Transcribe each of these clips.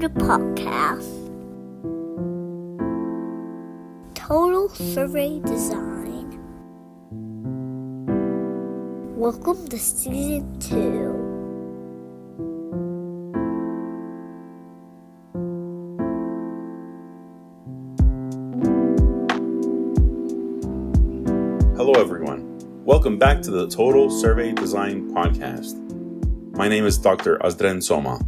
the podcast, Total Survey Design. Welcome to Season 2. Hello everyone. Welcome back to the Total Survey Design podcast. My name is Dr. Azdren Coma.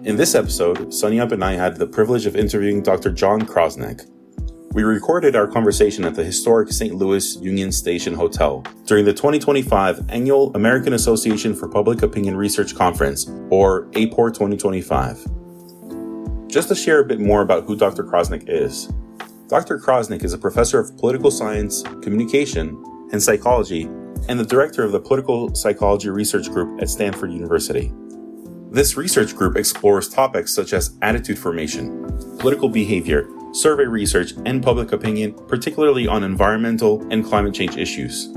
In this episode, Seon Yup and I had the privilege of interviewing Dr. Jon Krosnick. We recorded our conversation at the historic St. Louis Union Station Hotel during the 2025 Annual American Association for Public Opinion Research Conference, or AAPOR 2025. Just to share a bit more about who Dr. Krosnick is, Dr. Krosnick is a professor of political science, communication, and psychology, and the director of the Political Psychology Research Group at Stanford University. This research group explores topics such as attitude formation, political behavior, survey research, and public opinion, particularly on environmental and climate change issues.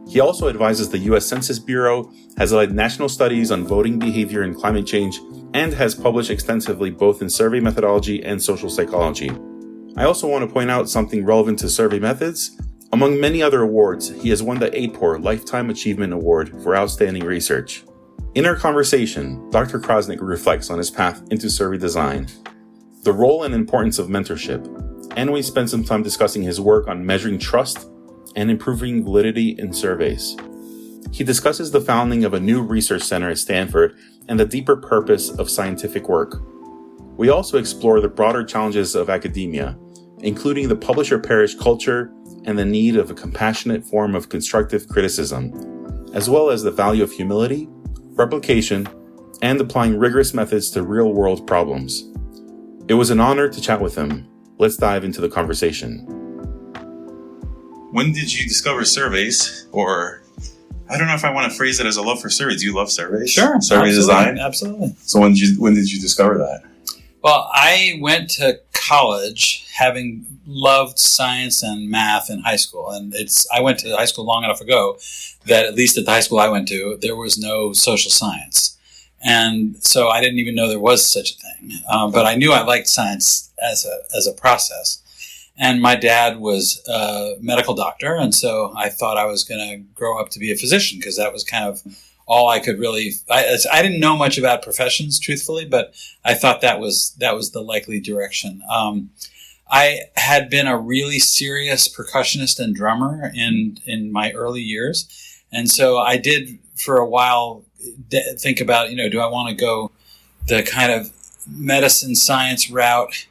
He also advises the U.S. Census Bureau, has led national studies on voting behavior and climate change, and has published extensively both in survey methodology and social psychology. I also want to point out something relevant to survey methods. Among many other awards, he has won the AAPOR Lifetime Achievement Award for outstanding research. In our conversation, Dr. Krosnick reflects on his path into survey design, the role and importance of mentorship, and we spend some time discussing his work on measuring trust and improving validity in surveys. He discusses the founding of a new research center at Stanford and the deeper purpose of scientific work. We also explore the broader challenges of academia, including the publisher-perish culture and the need of a compassionate form of constructive criticism, as well as the value of humility, replication, and applying rigorous methods to real-world problems. It was an honor to chat with him. Let's dive into the conversation. When did you discover surveys? Or, I don't know if I want to phrase it as a love for surveys. Do you love surveys? Sure. Survey design? Absolutely. So when did you discover that? Well, I went to college having loved science and math in high school. And I went to high school long enough ago that at least at the high school I went to, there was no social science. And so I didn't even know there was such a thing. But I knew I liked science as a process. And my dad was a medical doctor. And so I thought I was going to grow up to be a physician because that was kind of all I could really. I didn't know much about professions, truthfully, but I thought that was the likely direction. I had been a really serious percussionist and drummer in my early years, and so I did for a while think about, do I want to go the kind of medicine science route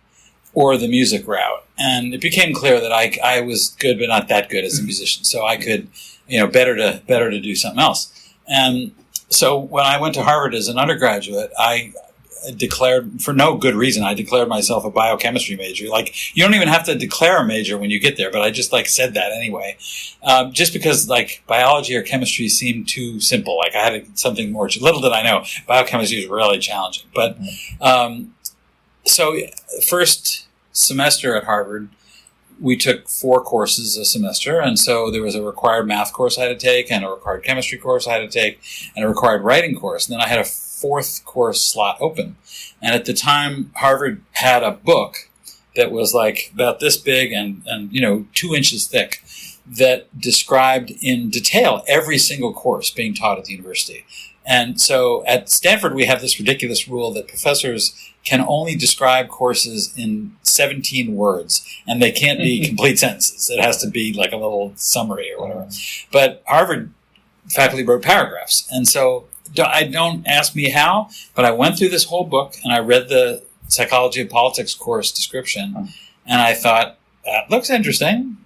or the music route? And it became clear that I was good but not that good as a musician, so I could, better to do something else. And so when I went to Harvard as an undergraduate, I declared, for no good reason, I declared myself a biochemistry major. Like, you don't even have to declare a major when you get there, but I just said that anyway. Just because biology or chemistry seemed too simple. I had something more, little did I know, biochemistry is really challenging. But, so first semester at Harvard, we took 4 courses a semester, and so there was a required math course I had to take, and a required chemistry course I had to take, and a required writing course. And then I had a 4th course slot open. And at the time, Harvard had a book that was about this big and 2 inches thick that described in detail every single course being taught at the university. And so at Stanford, we have this ridiculous rule that professors can only describe courses in 17 words, and they can't be complete sentences. It has to be a little summary or whatever. But Harvard faculty wrote paragraphs. And so don't ask me how, but I went through this whole book and I read the Psychology of Politics course description, and I thought, that looks interesting.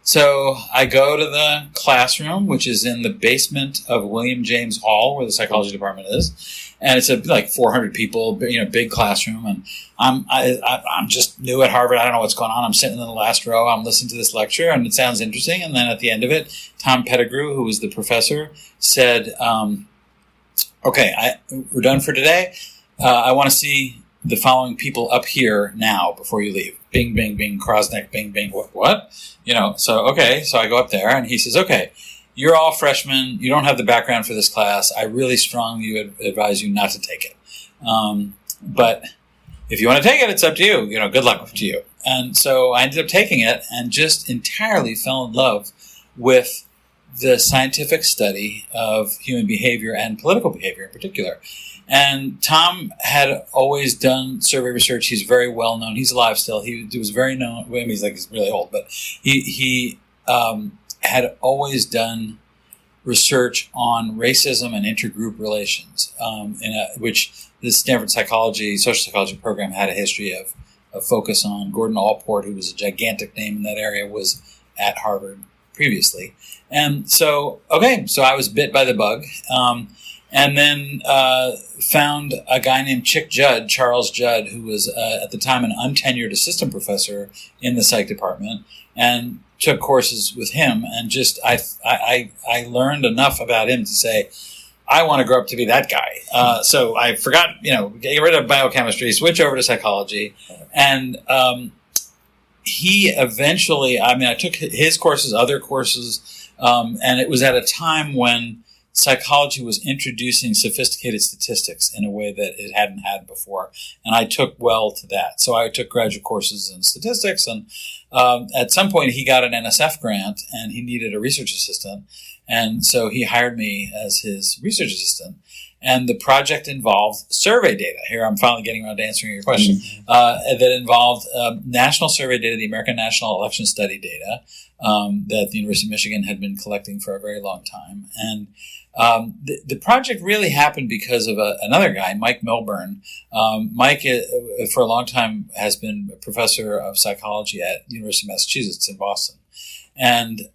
So I go to the classroom, which is in the basement of William James Hall, where the psychology department is. And it's 400 people, big classroom. And I'm just new at Harvard. I don't know what's going on. I'm sitting in the last row. I'm listening to this lecture, and it sounds interesting. And then at the end of it, Tom Pettigrew, who was the professor, said, okay, we're done for today. I want to see the following people up here now before you leave. Bing, bing, bing, Krosnick, bing, bing, what? So I go up there, and he says, okay, you're all freshmen. You don't have the background for this class. I really strongly advise you not to take it. But if you want to take it, it's up to you. Good luck to you. And so I ended up taking it and just entirely fell in love with the scientific study of human behavior and political behavior in particular. And Tom had always done survey research. He's very well known. He's alive still. He was very known. Well, he's really old, but he had always done research on racism and intergroup relations, which the Stanford social psychology program had a history of focus on. Gordon Allport, who was a gigantic name in that area, was at Harvard previously. And so I was bit by the bug. And then found a guy named Charles Judd, who was at the time an untenured assistant professor in the psych department, and took courses with him. And just I learned enough about him to say, I want to grow up to be that guy. So I forgot, get rid of biochemistry, switch over to psychology, and he eventually. I took his courses, other courses, and it was at a time when psychology was introducing sophisticated statistics in a way that it hadn't had before. And I took well to that. So I took graduate courses in statistics. And at some point, he got an NSF grant and he needed a research assistant. And so he hired me as his research assistant. And the project involved survey data. Here, I'm finally getting around to answering your question. That involved national survey data, the American National Election Study data, that the University of Michigan had been collecting for a very long time. And the project really happened because of another guy, Mike Milburn. Mike, for a long time, has been a professor of psychology at the University of Massachusetts in Boston. And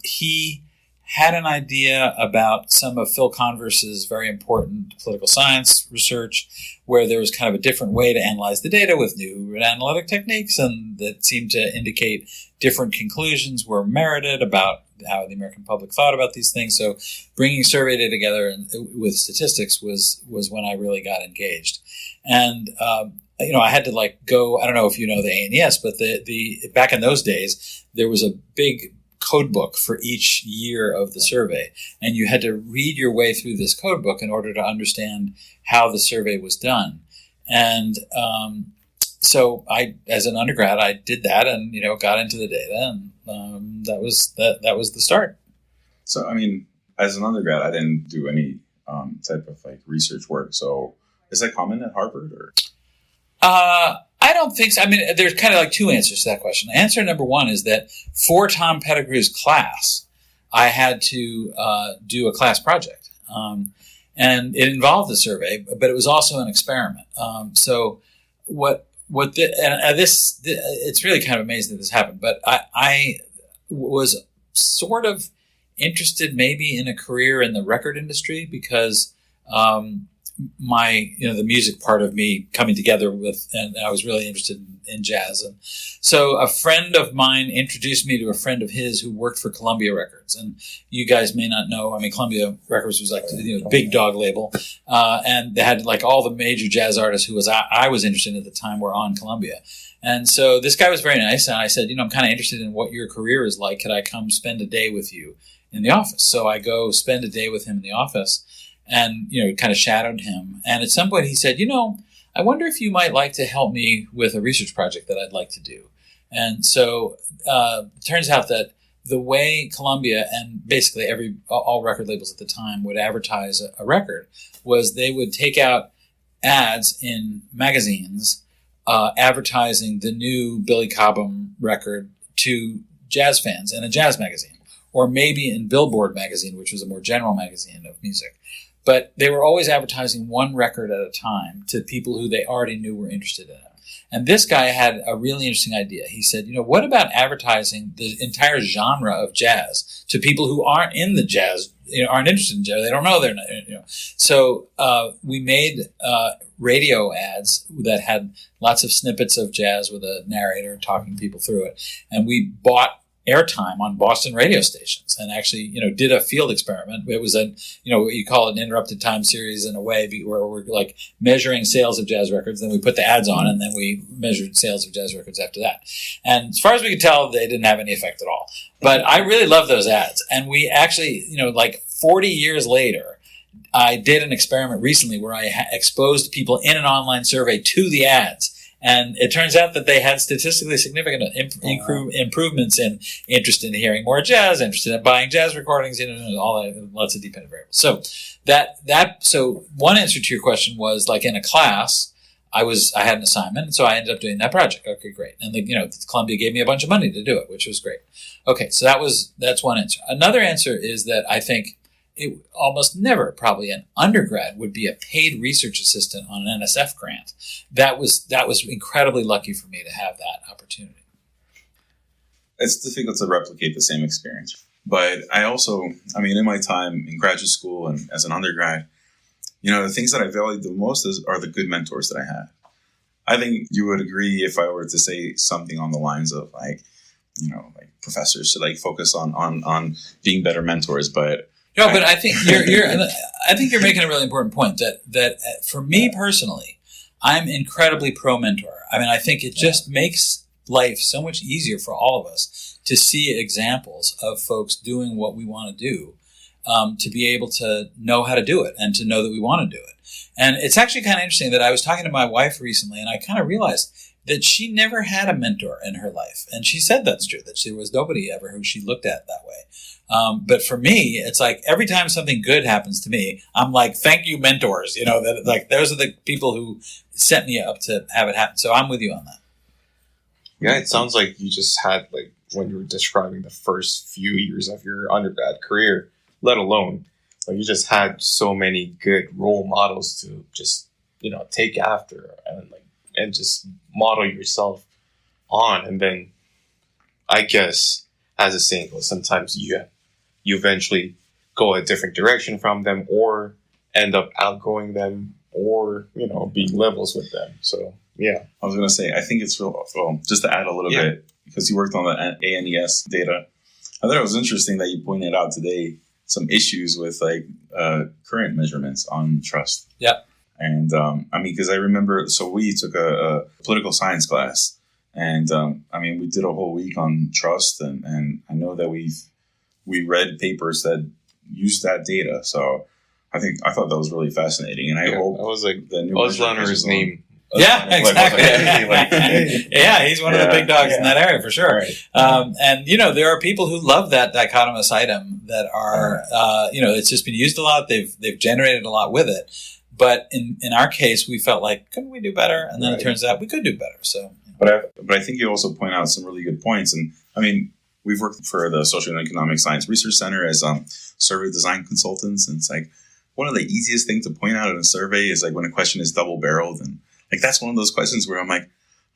he had an idea about some of Phil Converse's very important political science research, where there was kind of a different way to analyze the data with new analytic techniques, and that seemed to indicate different conclusions were merited about how the American public thought about these things. So bringing survey data together with statistics was when I really got engaged. And, I had to go, I don't know if you know the ANES, but the back in those days, there was a big code book for each year of the survey. And you had to read your way through this code book in order to understand how the survey was done. And, so I, as an undergrad, I did that and, got into the data, and that was the start. So, as an undergrad, I didn't do any type of research work. So is that common at Harvard or? I don't think so. There's kind of two answers to that question. Answer number one is that for Tom Pettigrew's class, I had to do a class project. And it involved the survey, but it was also an experiment. So it's really kind of amazing that this happened, but I was sort of interested maybe in a career in the record industry because the music part of me coming together and I was really interested in jazz. And so a friend of mine introduced me to a friend of his who worked for Columbia Records. And you guys may not know, Columbia Records was big dog label. And they had all the major jazz artists who I was interested in at the time were on Columbia. And so this guy was very nice. And I said, I'm kind of interested in what your career is like. Could I come spend a day with you in the office? So I go spend a day with him in the office. And, kind of shadowed him. And at some point he said, I wonder if you might like to help me with a research project that I'd like to do. And so it turns out that the way Columbia and basically all record labels at the time would advertise a record was they would take out ads in magazines advertising the new Billy Cobham record to jazz fans in a jazz magazine, or maybe in Billboard magazine, which was a more general magazine of music. But they were always advertising one record at a time to people who they already knew were interested in it. And this guy had a really interesting idea. He said, what about advertising the entire genre of jazz to people who aren't in the jazz, aren't interested in jazz? They don't know they're not, So we made radio ads that had lots of snippets of jazz with a narrator talking people through it. And we bought airtime on Boston radio stations and actually, did a field experiment. It was what you call an interrupted time series in a way where we're measuring sales of jazz records. Then we put the ads on and then we measured sales of jazz records after that. And as far as we could tell, they didn't have any effect at all. But I really love those ads. And we actually, 40 years later, I did an experiment recently where I exposed people in an online survey to the ads. And it turns out that they had statistically significant improvements in interest in hearing more jazz, interested in buying jazz recordings, all that, lots of dependent variables. So so one answer to your question was, like, in a class, I had an assignment, and so I ended up doing that project. Okay, great. And Columbia gave me a bunch of money to do it, which was great. Okay, so that's one answer. Another answer is that I think it almost never, probably an undergrad, would be a paid research assistant on an NSF grant. That was incredibly lucky for me to have that opportunity. It's difficult to replicate the same experience. But in my time in graduate school and as an undergrad, the things that I valued the most are the good mentors that I had. I think you would agree if I were to say something on the lines of like professors should focus on being better mentors, but but I think you're making a really important point that for me personally, I'm incredibly pro mentor. I think it just makes life so much easier for all of us to see examples of folks doing what we want to do, to be able to know how to do it and to know that we want to do it. And it's actually kind of interesting that I was talking to my wife recently, and I kind of realized that she never had a mentor in her life. And she said that's true, that there was nobody ever who she looked at that way. But for me, it's like every time something good happens to me, I'm like, thank you, mentors. Those are the people who set me up to have it happen. So I'm with you on that. Yeah, it sounds like you just had, when you were describing the first few years of your undergrad career, let alone, you just had so many good role models to just, take after and just model yourself on. And then I guess, as the saying goes, sometimes you eventually go a different direction from them, or end up outgrowing them, or, being levels with them. So, yeah. I was going to say, I think it's real, just to add a little bit, because you worked on the ANES data. I thought it was interesting that you pointed out today some issues with current measurements on trust. Yeah. And because I remember, so we took a political science class, and we did a whole week on trust, and I know that we read papers that used that data. So I thought that was really fascinating, and I hope I was like the new Ozlaner's name. Yeah, exactly. Yeah, he's one of the big dogs in that area for sure. Right. And there are people who love that dichotomous item that are, it's just been used a lot. They've generated a lot with it. But in our case, we felt like, couldn't we do better? And then it turns out we could do better. So, but I think you also point out some really good points. And we've worked for the Social and Economic Science Research Center as survey design consultants, and it's one of the easiest things to point out in a survey is when a question is double barreled, and that's one of those questions where I'm like,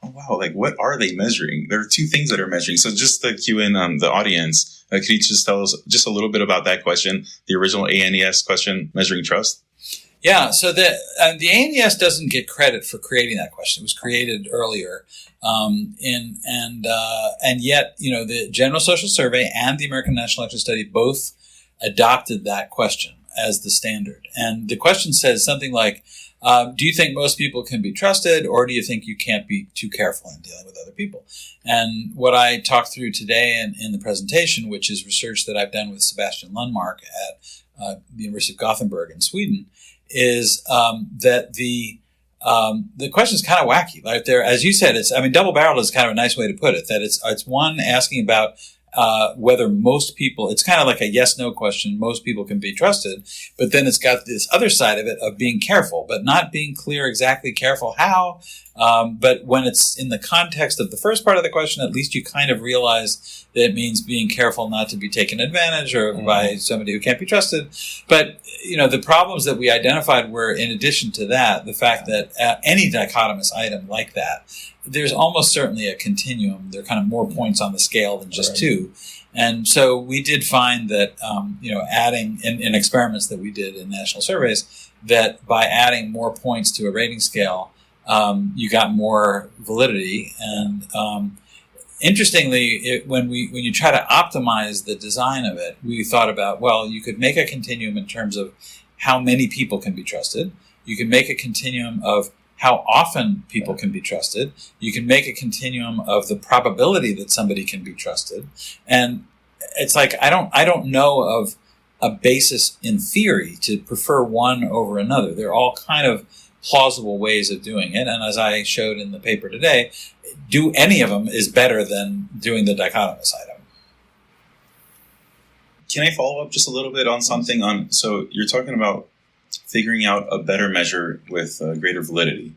oh wow, what are they measuring? There are two things that are measuring. So just to cue in the audience, could you just tell us just a little bit about that question, the original ANES question, measuring trust? Yeah, so the ANES doesn't get credit for creating that question. It was created earlier, and yet the General Social Survey and the American National Electorate Study both adopted that question as the standard. And the question says something like, do you think most people can be trusted, or do you think you can't be too careful in dealing with other people? And what I talked through today in the presentation, which is research that I've done with Sebastian Lundmark at the University of Gothenburg in Sweden, is that the question is kind of wacky. As you said, double-barreled is kind of a nice way to put it. That it's one asking about whether most people, it's kind of like a yes-no question, most people can be trusted, but then it's got this other side of it of being careful, but not being clear exactly careful how. But when it's in the context of the first part of the question, at least you kind of realize that it means being careful not to be taken advantage of by somebody who can't be trusted. But, the problems that we identified were, in addition to that, the fact that any dichotomous item like that, there's almost certainly a continuum. There are kind of more points on the scale than just two. And so we did find that, adding in experiments that we did in national surveys, that by adding more points to a rating scale, you got more validity. And interestingly, when you try to optimize the design of it, we thought about, well, you could make a continuum in terms of how many people can be trusted. You can make a continuum of how often people can be trusted. You can make a continuum of the probability that somebody can be trusted. And it's like, I don't know of a basis in theory to prefer one over another. They're all kind of plausible ways of doing it. And as I showed in the paper today, do any of them is better than doing the dichotomous item. Can I follow up just a little bit on something so you're talking about figuring out a better measure with greater validity.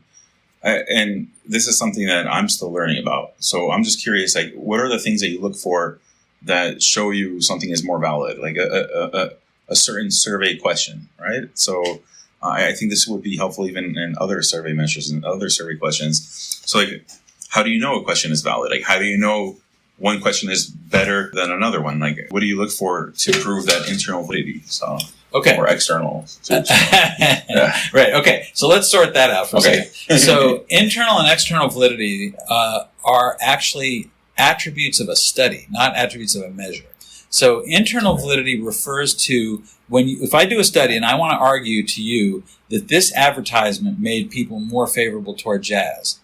And this is something that I'm still learning about. So I'm just curious, like, what are the things that you look for that show you something is more valid, like a certain survey question, right? So I think this would be helpful even in other survey measures and other survey questions. So, like, how do you know a question is valid? Like, how do you know one question is better than another one? Like, what do you look for to prove that internal validity? So, okay. Or external. Right. Okay. So let's sort that out for a second. So internal and external validity are actually attributes of a study, not attributes of a measure. So internal validity refers to if I do a study and I want to argue to you that this advertisement made people more favorable toward jazz,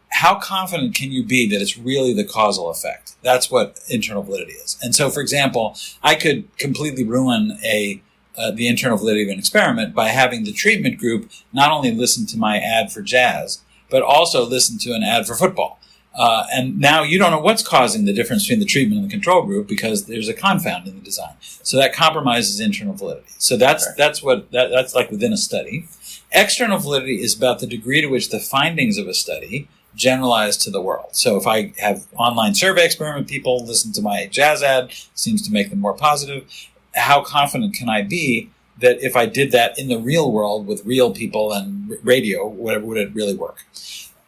how confident can you be that it's really the causal effect? That's what internal validity is. And so, for example, I could completely ruin the internal validity of an experiment by having the treatment group not only listen to my ad for jazz, but also listen to an ad for football. And now you don't know what's causing the difference between the treatment and the control group because there's a confound in the design. So that compromises internal validity. So that's like within a study. External validity is about the degree to which the findings of a study generalize to the world. So if I have online survey experiment people listen to my jazz ad, seems to make them more positive. How confident can I be that if I did that in the real world with real people and radio, would it really work?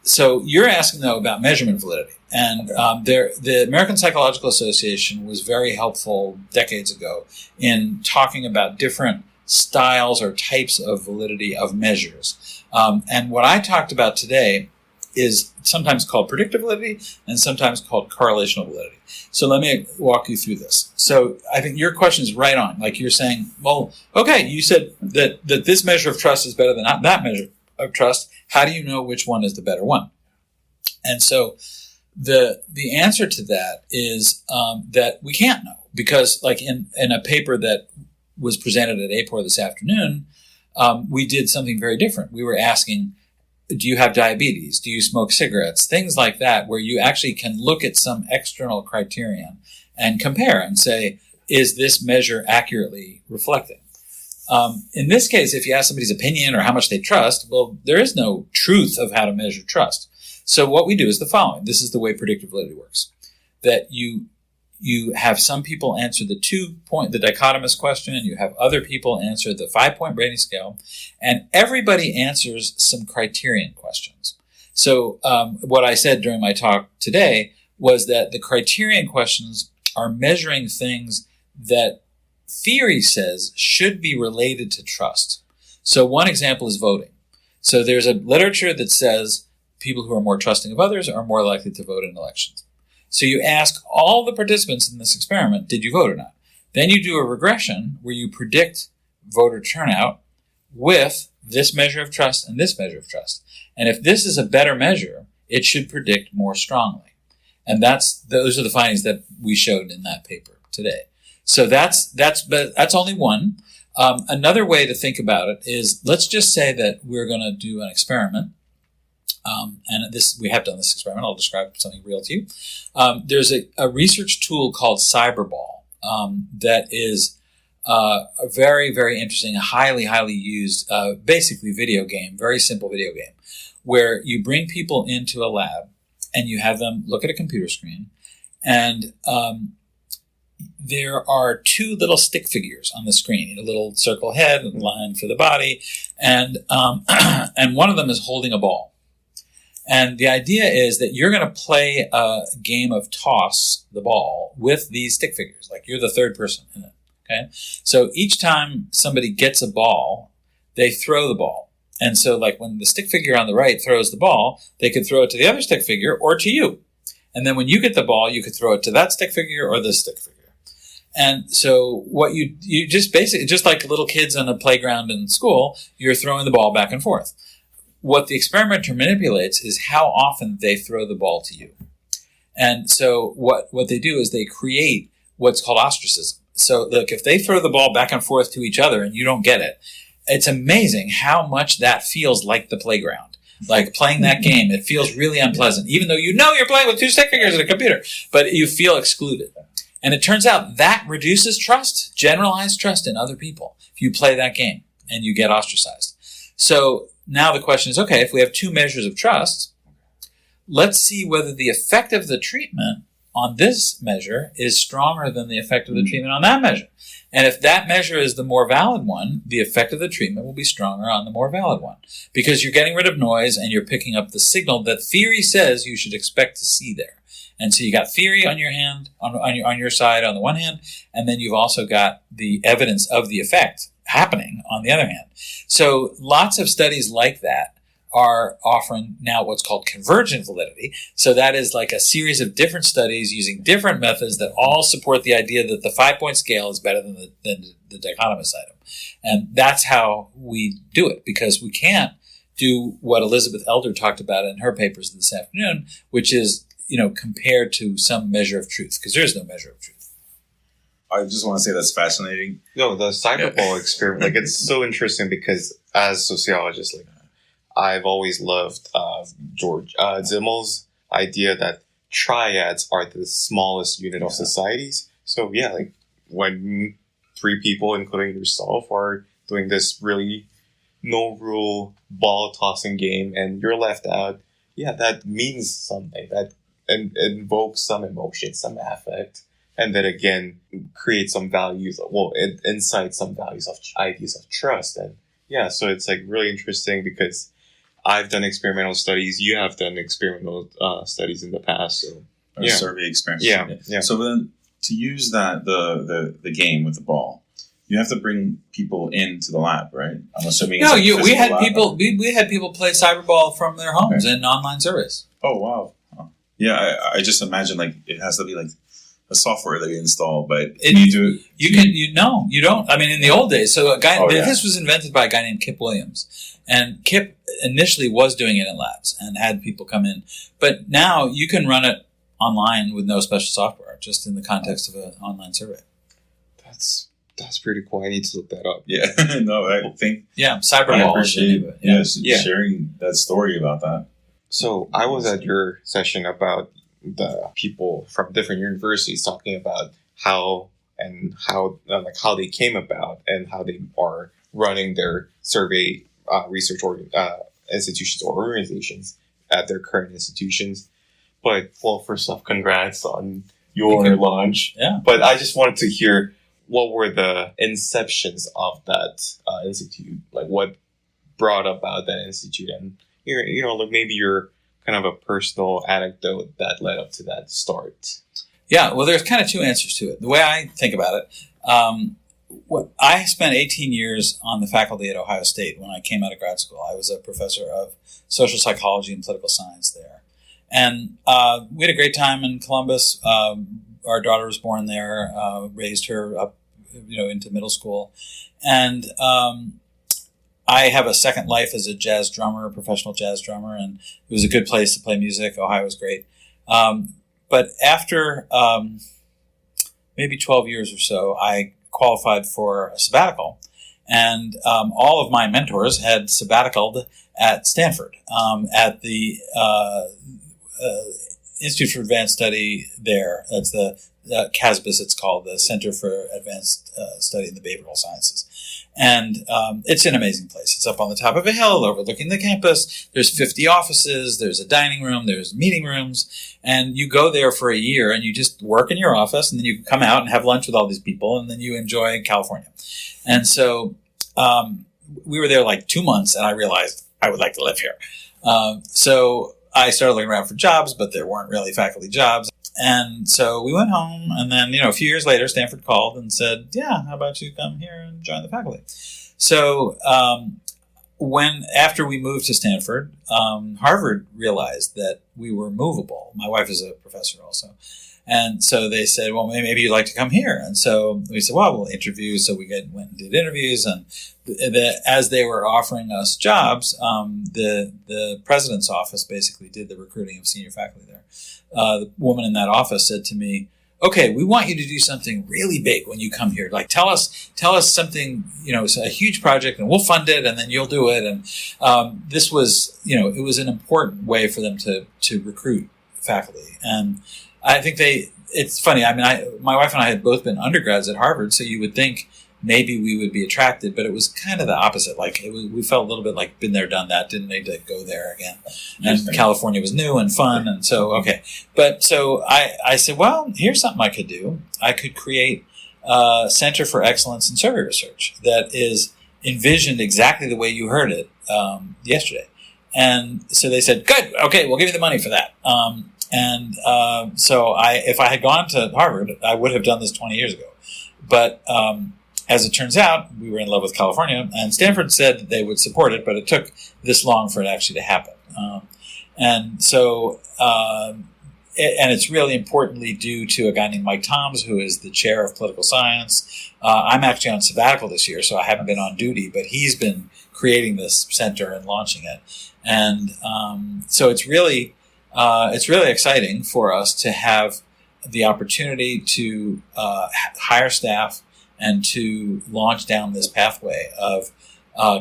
So you're asking, though, about measurement validity. And the American Psychological Association was very helpful decades ago in talking about different styles or types of validity of measures. And what I talked about today is sometimes called predictive validity and sometimes called correlational validity. So let me walk you through this. So I think your question is right on. Like you're saying, well, okay, you said that this measure of trust is better than that measure of trust. How do you know which one is the better one? And so the answer to that is that we can't know because, like in a paper that was presented at AAPOR this afternoon, we did something very different. We were asking, do you have diabetes? Do you smoke cigarettes? Things like that, where you actually can look at some external criterion and compare and say, is this measure accurately reflecting? In this case, if you ask somebody's opinion or how much they trust, well, there is no truth of how to measure trust. So what we do is the following. This is the way predictive validity works. That you have some people answer the dichotomous question, and you have other people answer the 5-point rating scale, and everybody answers some criterion questions. So what I said during my talk today was that the criterion questions are measuring things that theory says should be related to trust. So one example is voting. So there's a literature that says people who are more trusting of others are more likely to vote in elections. So you ask all the participants in this experiment, did you vote or not? Then you do a regression where you predict voter turnout with this measure of trust and this measure of trust. And if this is a better measure, it should predict more strongly. And those are the findings that we showed in that paper today. So that's only one. Another way to think about it is, let's just say that we're going to do an experiment. And we have done this experiment. I'll describe something real to you. There's a research tool called Cyberball that is a very, very interesting, highly, highly used, basically video game, very simple video game, where you bring people into a lab and you have them look at a computer screen, and there are two little stick figures on the screen, a little circle head, a line for the body, and one of them is holding a ball. And the idea is that you're going to play a game of toss the ball with these stick figures, like you're the third person in it. Okay, so each time somebody gets a ball, they throw the ball. And so, like when the stick figure on the right throws the ball, they could throw it to the other stick figure or to you. And then when you get the ball, you could throw it to that stick figure or this stick figure. And so what you just basically, just like little kids on a playground in school, you're throwing the ball back and forth. What the experimenter manipulates is how often they throw the ball to you. And so what they do is they create what's called ostracism. So look, if they throw the ball back and forth to each other and you don't get it, it's amazing how much that feels like the playground. Like playing that game, it feels really unpleasant, even though you know you're playing with two stick figures and a computer, but you feel excluded. And it turns out that reduces trust, generalized trust in other people, if you play that game and you get ostracized. So now the question is, okay, if we have two measures of trust, let's see whether the effect of the treatment on this measure is stronger than the effect of the treatment on that measure. And if that measure is the more valid one, the effect of the treatment will be stronger on the more valid one, because you're getting rid of noise and you're picking up the signal that theory says you should expect to see there. And so you got theory on your hand, on your side on the one hand, and then you've also got the evidence of the effect happening on the other hand. So lots of studies like that are offering now what's called convergent validity. So that is like a series of different studies using different methods that all support the idea that the 5-point scale is better than the dichotomous item. And that's how we do it, because we can't do what Elizabeth Elder talked about in her papers this afternoon, which is, compared to some measure of truth, because there is no measure of truth. I just want to say that's fascinating. No, the cyberball experiment, it's so interesting because as sociologists, I've always loved George Zimmel's idea that triads are the smallest unit of societies. So when 3 people, including yourself, are doing this really no rule ball tossing game and you're left out, that means something. That invokes some emotion, some affect, and that again creates some values. It incites some values of ideas of trust. And so it's really interesting because I've done experimental studies. You have done experimental studies in the past. So survey experiments. Yeah. So then to use that the game with the ball, you have to bring people into the lab, right? I'm assuming. No, we had people. We had people play cyberball from their homes in online surveys. Oh wow! Yeah, I just imagine it has to be a software that you install, but you do it. You don't. I mean, in the old days, so this was invented by a guy named Kip Williams, and Kip initially was doing it in labs and had people come in, but now you can run it online with no special software, just in the context of an online survey. That's pretty cool. I need to look that up. Yeah, no, I think cyberball. I appreciate sharing that story about that. So I was at your session about the people from different universities talking about how they came about and how they are running their survey research institutions or organizations at their current institutions. But first off, congrats on your launch. Yeah. But I just wanted to hear what were the inceptions of that institute, what brought about that institute, and maybe your kind of a personal anecdote that led up to that start. Yeah, well, there's kind of two answers to it. The way I think about it, I spent 18 years on the faculty at Ohio State when I came out of grad school. I was a professor of social psychology and political science there. And we had a great time in Columbus. Our daughter was born there, raised her up, into middle school. And I have a second life as a jazz drummer, a professional jazz drummer, and it was a good place to play music. Ohio was great. But after maybe 12 years or so, I qualified for a sabbatical. And all of my mentors had sabbaticaled at Stanford, at the Institute for Advanced Study there. That's the CASBS, it's called, the Center for Advanced Study in the Behavioral Sciences. And it's an amazing place. It's up on the top of a hill overlooking the campus. There's 50 offices. There's a dining room. There's meeting rooms. And you go there for a year and you just work in your office, and then you come out and have lunch with all these people, and then you enjoy California. And so we were there 2 months, and I realized I would like to live here. So I started looking around for jobs, but there weren't really faculty jobs. And so we went home, and then, a few years later, Stanford called and said, yeah, how about you come here and join the faculty? So after we moved to Stanford, Harvard realized that we were movable. My wife is a professor also. And so they said, well, maybe you'd like to come here. And so we said, well, we'll interview. So we went and did interviews. And as they were offering us jobs, the president's office basically did the recruiting of senior faculty there. The woman in that office said to me, okay, we want you to do something really big when you come here. Like tell us something, it's a huge project and we'll fund it and then you'll do it. And this was, it was an important way for them to recruit faculty. And I think it's funny. I mean, my wife and I had both been undergrads at Harvard, so you would think maybe we would be attracted, but it was kind of the opposite. Like we felt a little bit like been there, done that, didn't need to go there again. And California was new and fun, and so okay. But so I said, well, here's something I could do. I could create a Center for Excellence in Survey Research that is envisioned exactly the way you heard it yesterday. And so they said, good, okay, we'll give you the money for that. So if I had gone to Harvard, I would have done this 20 years ago. But as it turns out, we were in love with California, and Stanford said that they would support it, but it took this long for it actually to happen. And it's really importantly due to a guy named Mike Toms, who is the chair of political science. I'm actually on sabbatical this year, so I haven't been on duty, but he's been creating this center and launching it. And so it's really exciting for us to have the opportunity to hire staff and to launch down this pathway of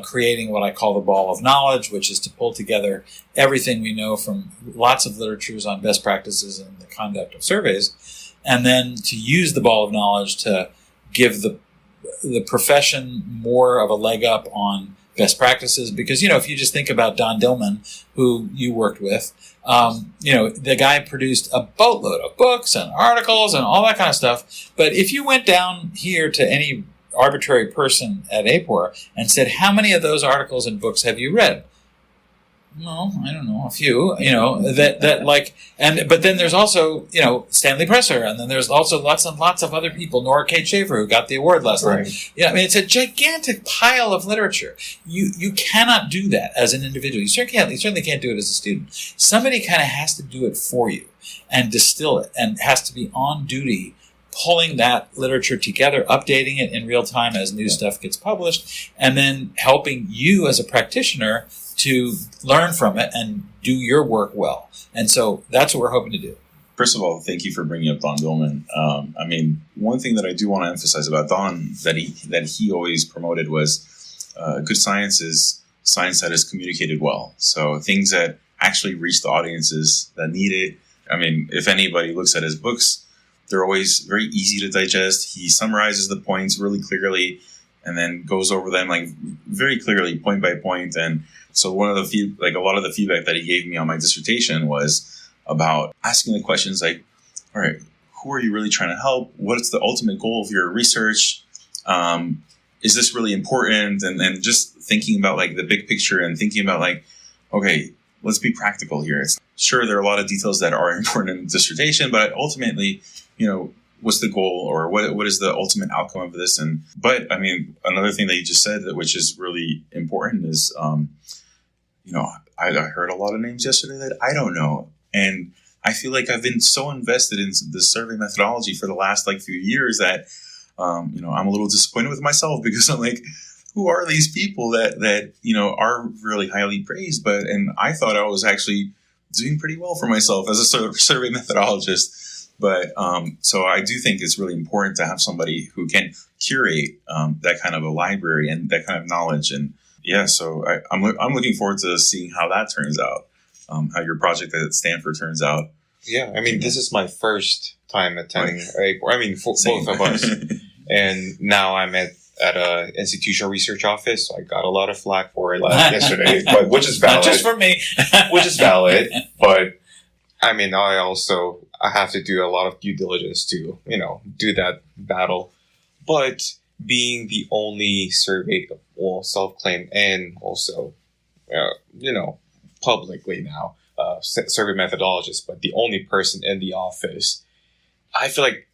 creating what I call the ball of knowledge, which is to pull together everything we know from lots of literatures on best practices in the conduct of surveys, and then to use the ball of knowledge to give the profession more of a leg up on best practices. Because, if you just think about Don Dillman, who you worked with, the guy produced a boatload of books and articles and all that kind of stuff. But if you went down here to any arbitrary person at AAPOR and said, how many of those articles and books have you read? No, I don't know, a few, but then there's also, Stanley Presser, and then there's also lots and lots of other people, Nora Kate Shaver, who got the award last night. It's a gigantic pile of literature. You cannot do that as an individual. You certainly can't do it as a student. Somebody kind of has to do it for you and distill it, and has to be on duty pulling that literature together, updating it in real time as new stuff gets published, and then helping you as a practitioner to learn from it and do your work well. And so that's what we're hoping to do. First of all, thank you for bringing up Don Dillman. One thing that I do want to emphasize about Don that he always promoted was good science is science that is communicated well. So things that actually reach the audiences that need it. If anybody looks at his books, they're always very easy to digest. He summarizes the points really clearly and then goes over them like very clearly, point by point. And so a lot of the feedback that he gave me on my dissertation was about asking the questions like, all right, who are you really trying to help? What is the ultimate goal of your research? Is this really important? And just thinking about like the big picture and thinking about like, okay, let's be practical here. Sure, there are a lot of details that are important in the dissertation, but ultimately, what's the goal, or what is the ultimate outcome of this? But another thing that you just said, which is really important, is, I heard a lot of names yesterday that I don't know. And I feel like I've been so invested in the survey methodology for the last few years that, I'm a little disappointed with myself, because I'm like, who are these people that are really highly praised? And I thought I was actually doing pretty well for myself as a survey methodologist. But so I do think it's really important to have somebody who can curate that kind of a library and that kind of knowledge. And yeah, so I'm looking forward to seeing how that turns out, how your project at Stanford turns out. Yeah, this is my first time attending AAPOR. For both of us. And now I'm at a institutional research office, so I got a lot of flack for it yesterday, but which is valid. Not just for me. Which is valid, but I have to do a lot of due diligence to, do that battle. But being the only survey, self-claimed and also, publicly now, survey methodologist, but the only person in the office, I feel like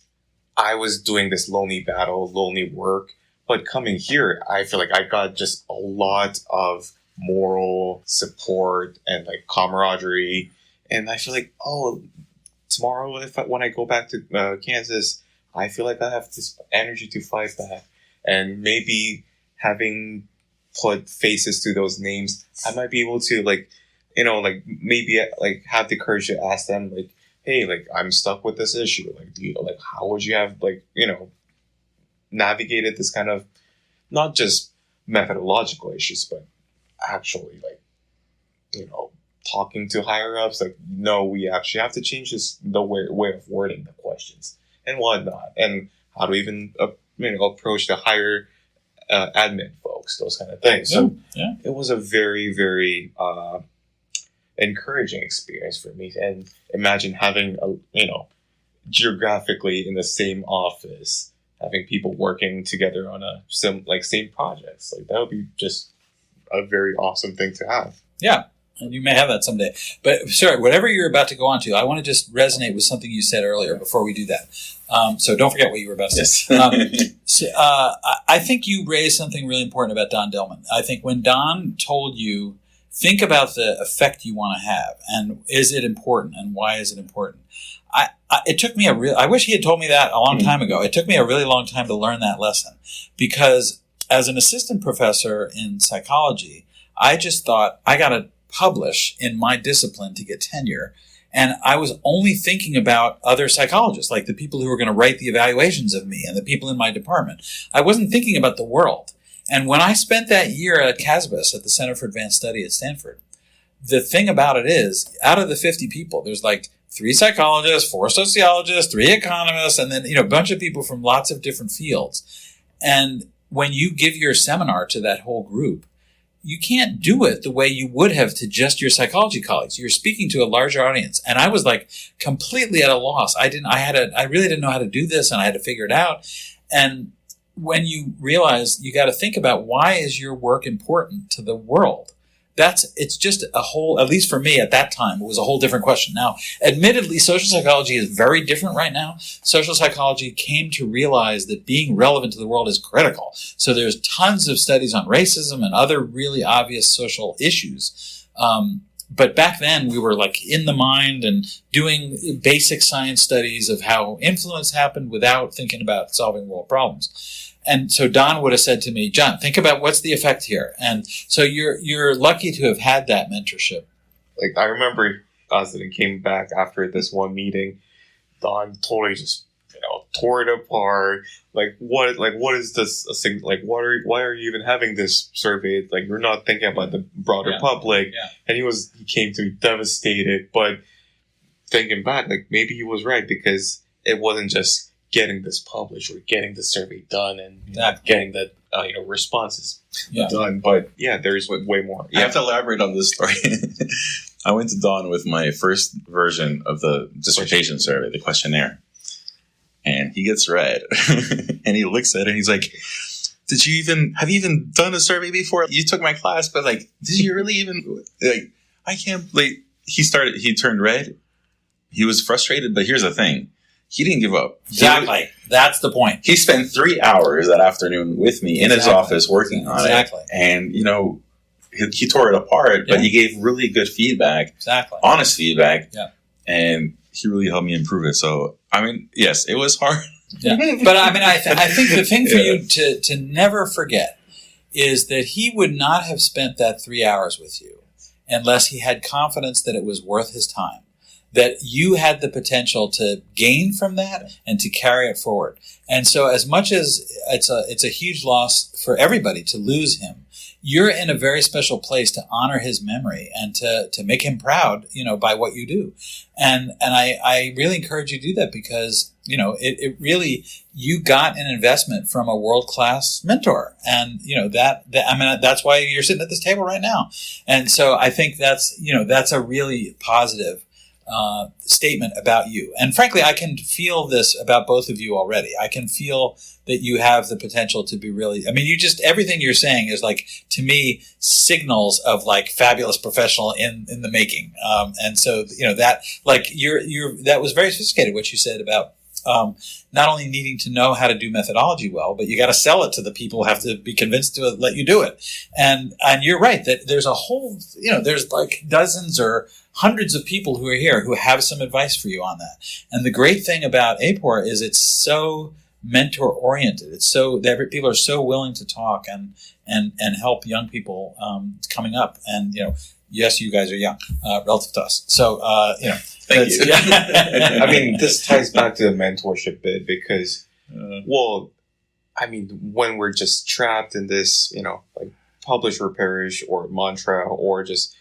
I was doing this lonely battle, lonely work. But coming here, I feel like I got just a lot of moral support and camaraderie. And I feel like, tomorrow when I go back to Kansas, I feel like I have this energy to fight back. And maybe having put faces to those names, I might be able to maybe have the courage to ask them hey, like, I'm stuck with this issue. Like, do you, like, how would you have, like, navigated this kind of, not just methodological issues, but actually, like, talking to higher ups, like, no, we actually have to change the way of wording the questions and whatnot, and how to even approach the higher admin folks, those kind of things. So it was a very, very encouraging experience for me. And imagine having geographically in the same office, having people working together on same projects. Like, that would be just a very awesome thing to have. Yeah. And you may have that someday. But, sorry, whatever you're about to go on to, I want to just resonate with something you said earlier before we do that. So don't forget what you were about to say. I think you raised something really important about Don Dillman. I think when Don told you, think about the effect you want to have, and is it important, and why is it important? It took me I wish he had told me that a long time ago. It took me a really long time to learn that lesson, because as an assistant professor in psychology, I just thought I got to publish in my discipline to get tenure. And I was only thinking about other psychologists, like the people who were going to write the evaluations of me and the people in my department. I wasn't thinking about the world. And when I spent that year at CASBUS, at the Center for Advanced Study at Stanford, the thing about it is, out of the 50 people, there's like 3 psychologists, 4 sociologists, 3 economists, and then, a bunch of people from lots of different fields. And when you give your seminar to that whole group, you can't do it the way you would have to just your psychology colleagues. You're speaking to a larger audience. And I was like completely at a loss. I really didn't know how to do this, and I had to figure it out. And when you realize you got to think about, why is your work important to the world? It's just a whole, at least for me at that time, it was a whole different question. Now, admittedly, social psychology is very different right now. Social psychology came to realize that being relevant to the world is critical. So there's tons of studies on racism and other really obvious social issues. But back then we were like in the mind and doing basic science studies of how influence happened without thinking about solving world problems. And so Don would have said to me, John, think about what's the effect here. And so you're lucky to have had that mentorship. Like, I remember Azdren came back after this one meeting. Don totally just tore it apart. What is this thing? Like, why are you even having this survey? Like, you're not thinking about the broader public. Yeah. And he came to be devastated. But thinking back, like, maybe he was right, because it wasn't just getting this published or getting the survey done and getting the responses done. But there's way more. You have to elaborate on this story. I went to Don with my first version of the dissertation survey, the questionnaire, and he gets read and he looks at it and he's like, have you even done a survey before? You took my class, but like, did you really even, like, I can't, like, he turned red. He was frustrated, but here's the thing. He didn't give up. Exactly. That's the point. He spent 3 hours that afternoon with me in his office working on it. And, he tore it apart, but he gave really good feedback. Honest feedback. Yeah. And he really helped me improve it. So, I mean, yes, it was hard. Yeah. But, I mean, I think the thing for you to never forget is that he would not have spent that 3 hours with you unless he had confidence that it was worth his time, that you had the potential to gain from that and to carry it forward. And so, as much as it's a huge loss for everybody to lose him, you're in a very special place to honor his memory and to make him proud, by what you do. And I really encourage you to do that, because, it really, you got an investment from a world-class mentor. And, that's why you're sitting at this table right now. And so I think that's a really positive statement about you. And frankly, I can feel this about both of you already. I can feel that you have the potential to be really, everything you're saying is, like, to me, signals of, like, fabulous professional in the making. And so, that, like, that was very sophisticated, what you said about, not only needing to know how to do methodology well, but you got to sell it to the people who have to be convinced to let you do it. And you're right that there's a whole, there's like dozens or hundreds of people who are here who have some advice for you on that. And the great thing about AAPOR is it's so mentor oriented. It's so that people are so willing to talk and help young people coming up. And yes, you guys are young relative to us. So, Thank you. Yeah. I mean, this ties back to the mentorship bit because, when we're just trapped in this, like publish or perish or mantra or just,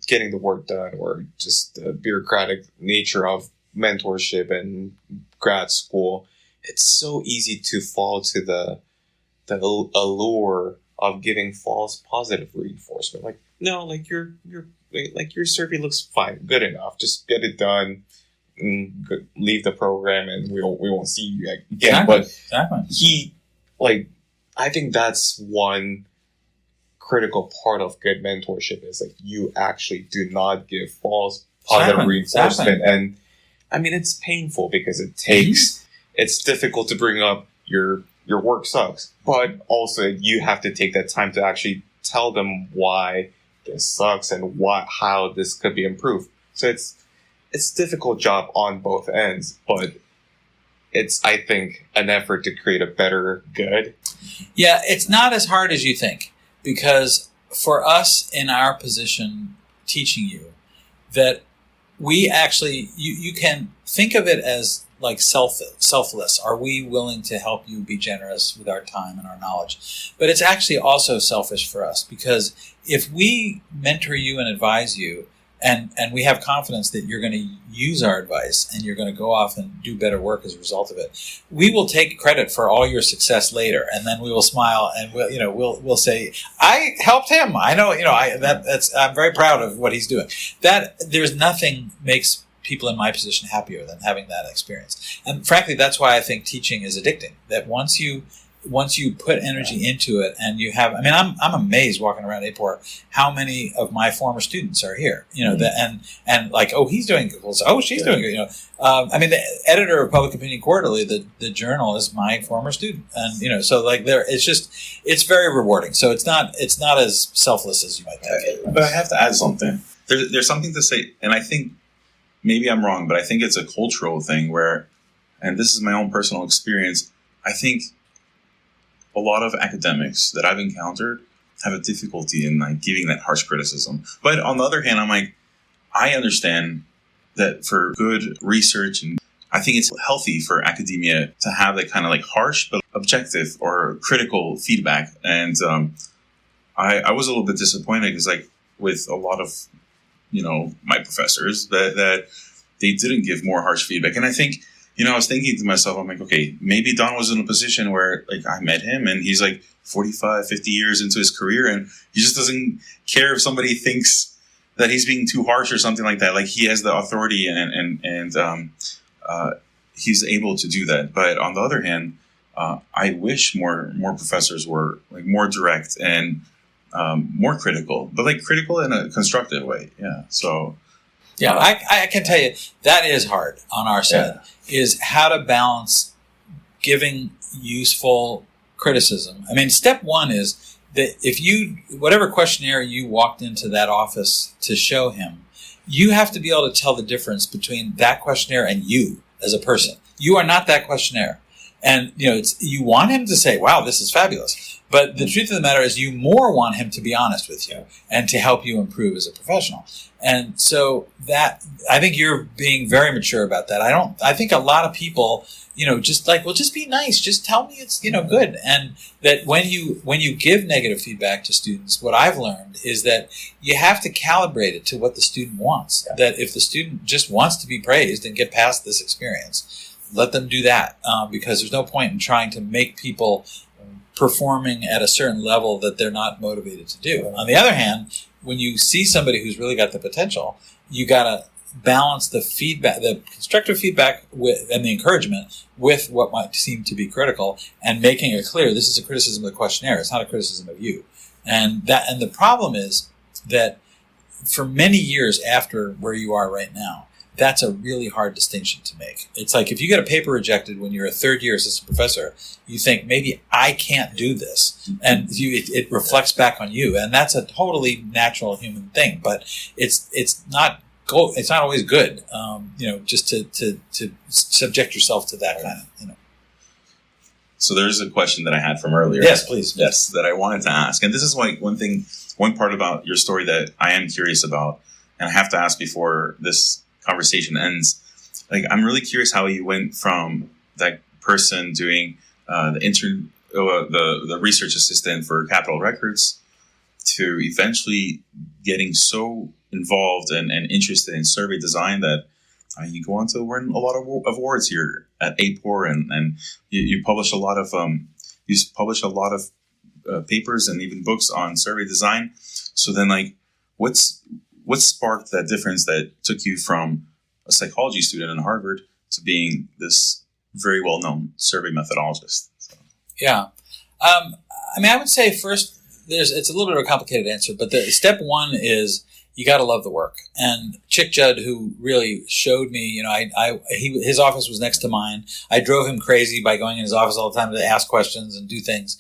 getting the work done or just the bureaucratic nature of mentorship and grad school, it's so easy to fall to the allure of giving false positive reinforcement. Like, no, like your survey looks fine, good enough. Just get it done, and leave the program, and we won't see you again. Exactly. But I think that's one critical part of good mentorship is like you actually do not give false positive reinforcement. Exactly. And I mean, it's painful because it takes, it's difficult to bring up your work sucks, but also you have to take that time to actually tell them why this sucks and how this could be improved. So it's a difficult job on both ends, but it's, I think, an effort to create a better good. Yeah, it's not as hard as you think, because for us in our position teaching you, that we actually, you can think of it as like selfless. Are we willing to help you be generous with our time and our knowledge? But it's actually also selfish for us, because if we mentor you and advise you, and we have confidence that you're going to use our advice and you're going to go off and do better work as a result of it, we will take credit for all your success later, and then we will smile and we'll say, I helped him. I know, I'm very proud of what he's doing. That there's nothing makes people in my position happier than having that experience. And frankly, that's why I think teaching is addicting. That once you put energy into it, and you have, I'm amazed walking around AAPOR how many of my former students are here, and like, oh, he's doing good. Oh, she's doing good. The editor of Public Opinion Quarterly, the journal, is my former student. And, so like it's very rewarding. So it's not as selfless as you might think. But I have to add something. There's something to say, and I think maybe I'm wrong, but I think it's a cultural thing where, and this is my own personal experience, I think a lot of academics that I've encountered have a difficulty in like giving that harsh criticism. But on the other hand, I'm like, I understand that for good research, and I think it's healthy for academia to have that kind of like harsh but objective or critical feedback. And I was a little bit disappointed because like with a lot of my professors that they didn't give more harsh feedback. And I think, I was thinking to myself, I'm like, okay, maybe Don was in a position where like I met him and he's like 45, 50 years into his career, and he just doesn't care if somebody thinks that he's being too harsh or something like that. Like he has the authority and he's able to do that. But on the other hand, I wish more professors were like more direct and more critical, but like critical in a constructive way. Yeah. So. Yeah, I can tell you that is hard on our side, is how to balance giving useful criticism. Step one is that whatever questionnaire you walked into that office to show him, you have to be able to tell the difference between that questionnaire and you as a person. You are not that questionnaire. And, you want him to say, wow, this is fabulous. But the truth of the matter is you more want him to be honest with you and to help you improve as a professional. And so that, I think you're being very mature about that. I think a lot of people, just like, well, just be nice. Just tell me it's, good. And that when you give negative feedback to students, what I've learned is that you have to calibrate it to what the student wants. Yeah. That if the student just wants to be praised and get past this experience, let them do that, because there's no point in trying to make people performing at a certain level that they're not motivated to do. On the other hand, when you see somebody who's really got the potential, you got to balance the feedback, the constructive feedback and the encouragement with what might seem to be critical, and making it clear this is a criticism of the questionnaire. It's not a criticism of you. And the problem is that for many years after where you are right now, that's a really hard distinction to make. It's like if you get a paper rejected when you're a third-year assistant professor, you think, maybe I can't do this. And it reflects back on you. And that's a totally natural human thing. But it's not always good, just to subject yourself to that kind of, So there's a question that I had from earlier. Yes, please. Yes, that I wanted to ask. And this is one thing one part about your story that I am curious about, and I have to ask before this conversation ends. Like, I'm really curious how you went from that person doing the research assistant for Capitol Records to eventually getting so involved and interested in survey design that you go on to win a lot of awards here at AAPOR, and you publish a lot of papers and even books on survey design. So then, like, what sparked that difference that took you from a psychology student in Harvard to being this very well-known survey methodologist? So. Yeah. I mean, I would say first, it's a little bit of a complicated answer, but the step one is you got to love the work. And Chick Judd, who really showed me, his office was next to mine. I drove him crazy by going in his office all the time to ask questions and do things.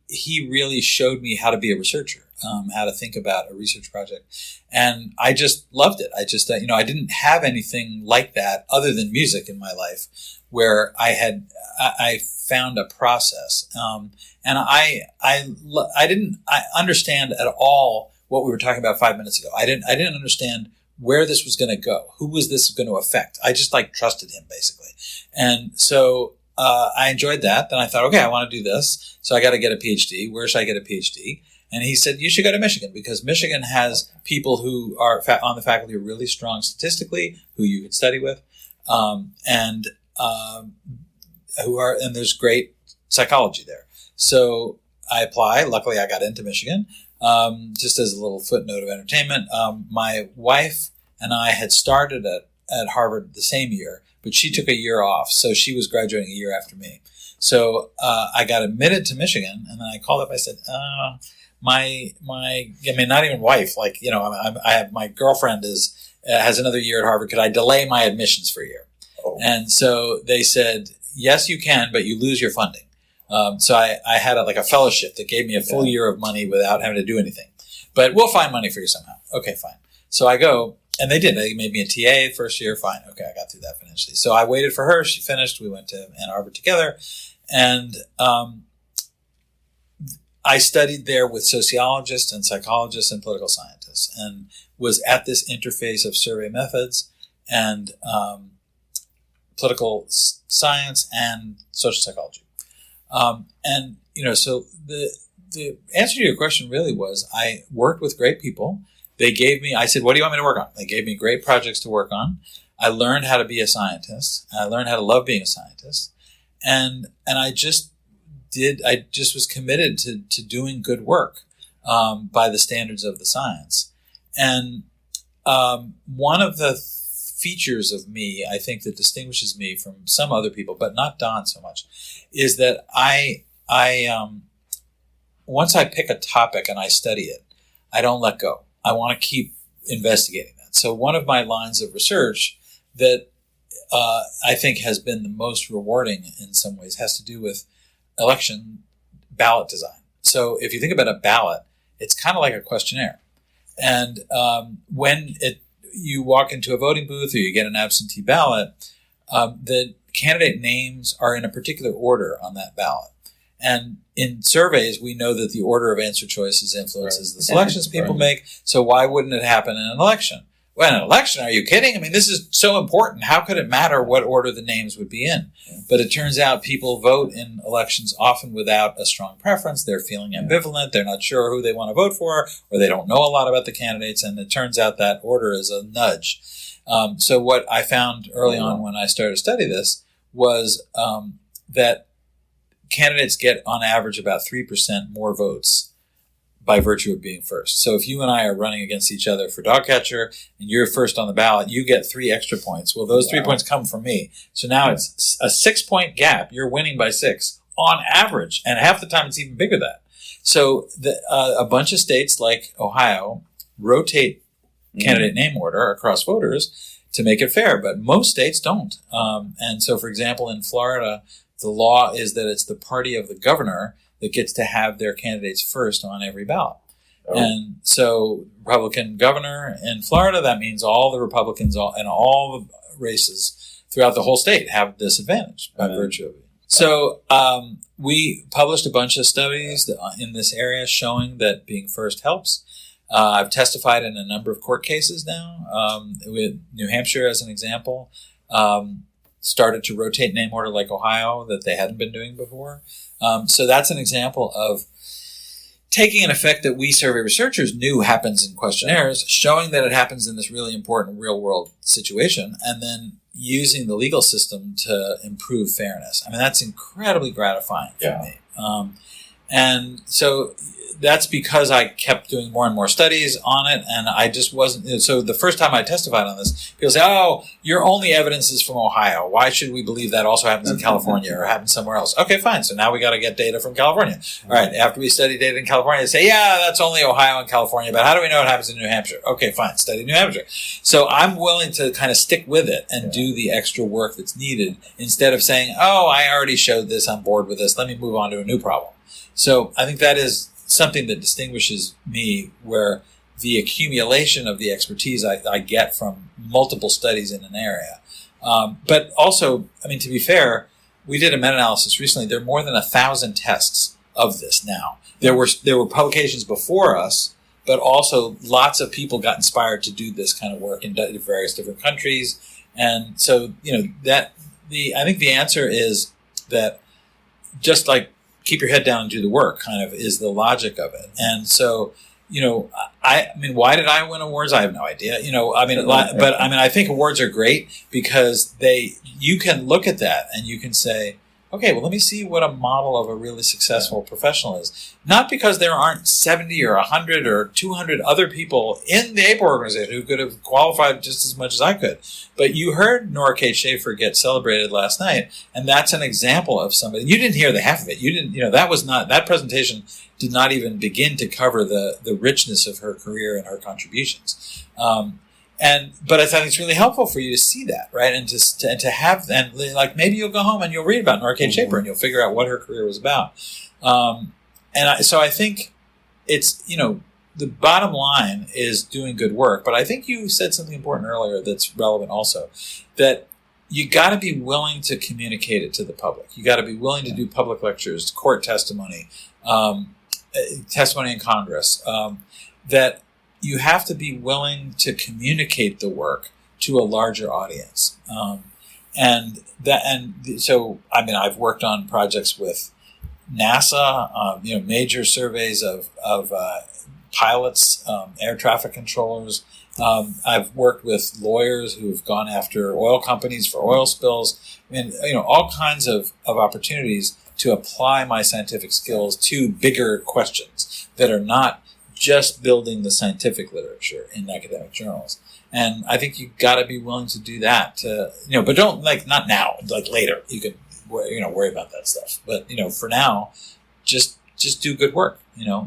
He really showed me how to be a researcher, how to think about a research project. And I just loved it. I just, I didn't have anything like that other than music in my life, where I found a process. And I didn't understand at all what we were talking about 5 minutes ago. I didn't understand where this was going to go. Who was this going to affect? I just trusted him basically. And so, I enjoyed that. Then I thought, okay, I want to do this. So I got to get a PhD. Where should I get a PhD? And he said, you should go to Michigan, because Michigan has people who are on the faculty who are really strong statistically, who you could study with, and there's great psychology there. So I apply. Luckily, I got into Michigan. Just as a little footnote of entertainment, my wife and I had started at Harvard the same year, but she took a year off, so she was graduating a year after me. So I got admitted to Michigan, and then I called up. I said, not even wife, I have my girlfriend has another year at Harvard. Could I delay my admissions for a year? Oh. And so they said, yes, you can, but you lose your funding. So I had a fellowship that gave me a full year of money without having to do anything. But we'll find money for you somehow. Okay, fine. So I go, and they did. They made me a TA first year. Fine. Okay, I got through that financially. So I waited for her. She finished. We went to Ann Arbor together. And I studied there with sociologists and psychologists and political scientists, and was at this interface of survey methods and political science and social psychology. So the answer to your question really was, I worked with great people. I said, what do you want me to work on? They gave me great projects to work on. I learned how to be a scientist. I learned how to love being a scientist. And I just was committed to doing good work, by the standards of the science. And, one of the features of me, I think, that distinguishes me from some other people, but not Don so much, is that I once I pick a topic and I study it, I don't let go. I want to keep investigating that. So one of my lines of research that I think has been the most rewarding in some ways has to do with election ballot design. So if you think about a ballot, it's kind of like a questionnaire. And when you walk into a voting booth or you get an absentee ballot, the candidate names are in a particular order on that ballot. And in surveys, we know that the order of answer choices influences the selections people make. So why wouldn't it happen in an election? Well, in an election, are you kidding? I mean, this is so important. How could it matter what order the names would be in? But it turns out people vote in elections often without a strong preference. They're feeling ambivalent. They're not sure who they want to vote for, or they don't know a lot about the candidates. And it turns out that order is a nudge. So what I found early on when I started to study this was that candidates get on average about 3% more votes by virtue of being first. So if you and I are running against each other for dog catcher and you're first on the ballot, you get 3 extra points. Well, those 3 points come from me. So now it's a 6-point gap. You're winning by 6 on average. And half the time it's even bigger than that. So a bunch of states like Ohio rotate candidate name order across voters to make it fair, but most states don't. And so, for example, in Florida, the law is that it's the party of the governor that gets to have their candidates first on every ballot. Oh. And so Republican governor in Florida, that means all the Republicans and all the races throughout the whole state have this advantage by virtue of it. So we published a bunch of studies in this area showing that being first helps. I've testified in a number of court cases now, with New Hampshire as an example. Started to rotate name order like Ohio that they hadn't been doing before. So that's an example of taking an effect that we survey researchers knew happens in questionnaires, showing that it happens in this really important real-world situation, and then using the legal system to improve fairness. I mean, that's incredibly gratifying for me. And so that's because I kept doing more and more studies on it, and I just wasn't. So the first time I testified on this, people say, "Oh, your only evidence is from Ohio. Why should we believe that also happens in California or happens somewhere else?" Okay, fine. So now we got to get data from California. All right. After we study data in California, they say, "Yeah, that's only Ohio and California, but how do we know it happens in New Hampshire?" Okay, fine. Study New Hampshire. So I'm willing to kind of stick with it and do the extra work that's needed instead of saying, "Oh, I already showed this. I'm bored with this. Let me move on to a new problem." So I think that is something that distinguishes me, where the accumulation of the expertise I get from multiple studies in an area. But also, I mean, to be fair, we did a meta-analysis recently. There are more than 1,000 tests of this now. There were publications before us, but also lots of people got inspired to do this kind of work in various different countries. And so, I think the answer is that just like keep your head down and do the work kind of is the logic of it. And so, I mean, why did I win awards? I have no idea. I think awards are great because you can look at that and you can say, okay, well, let me see what a model of a really successful professional is. Not because there aren't 70 or 100 or 200 other people in the AAPOR organization who could have qualified just as much as I could. But you heard Nora Kate Schaefer get celebrated last night, and that's an example of somebody. You didn't hear the half of it. You didn't, that presentation did not even begin to cover the richness of her career and her contributions. But I think it's really helpful for you to see that, right? And to have, and like maybe you'll go home and you'll read about Nora Kate Schaefer and you'll figure out what her career was about. So I think it's, the bottom line is doing good work. But I think you said something important earlier that's relevant also, that you got to be willing to communicate it to the public. You got to be willing to do public lectures, court testimony, testimony in Congress, that you have to be willing to communicate the work to a larger audience. So, I mean, I've worked on projects with NASA, major surveys of pilots, air traffic controllers. I've worked with lawyers who've gone after oil companies for oil spills. I mean, all kinds of opportunities to apply my scientific skills to bigger questions that are not just building the scientific literature in academic journals. And I think you've got to be willing to do that but don't not now, later. You could, worry about that stuff. But, for now, just do good work,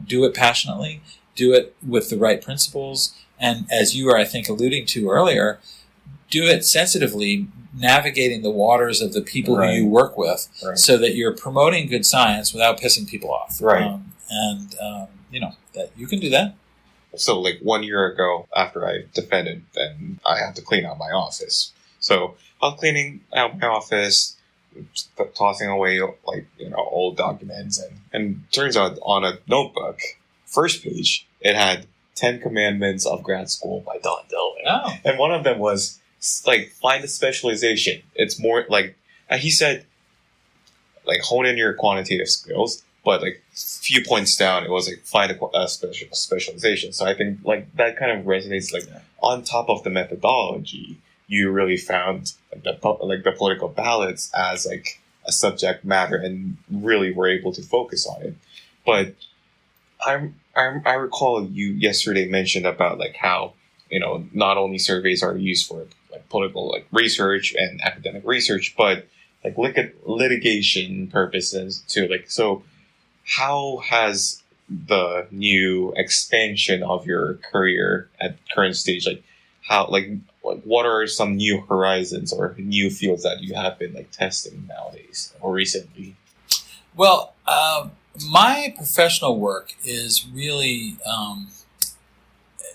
do it passionately, do it with the right principles. And as you were, I think, alluding to earlier, do it sensitively, navigating the waters of the people who you work with so that you're promoting good science without pissing people off. Right. That you can do that. So 1 year ago, after I defended, then I had to clean out my office. So I was cleaning out my office, tossing away old documents, and turns out on a notebook, first page, it had 10 Commandments of Grad School by Don Dillon. Oh. And one of them was find a specialization. It's more he said, hone in your quantitative skills. But few points down, it was find a specialization. So I think that kind of resonates. On top of the methodology, you really found the political ballots as a subject matter and really were able to focus on it. But I recall you yesterday mentioned about how not only surveys are used for political research and academic research, but litigation purposes too. So. How has the new expansion of your career at current stage, what are some new horizons or new fields that you have been testing nowadays or recently? Well, my professional work is really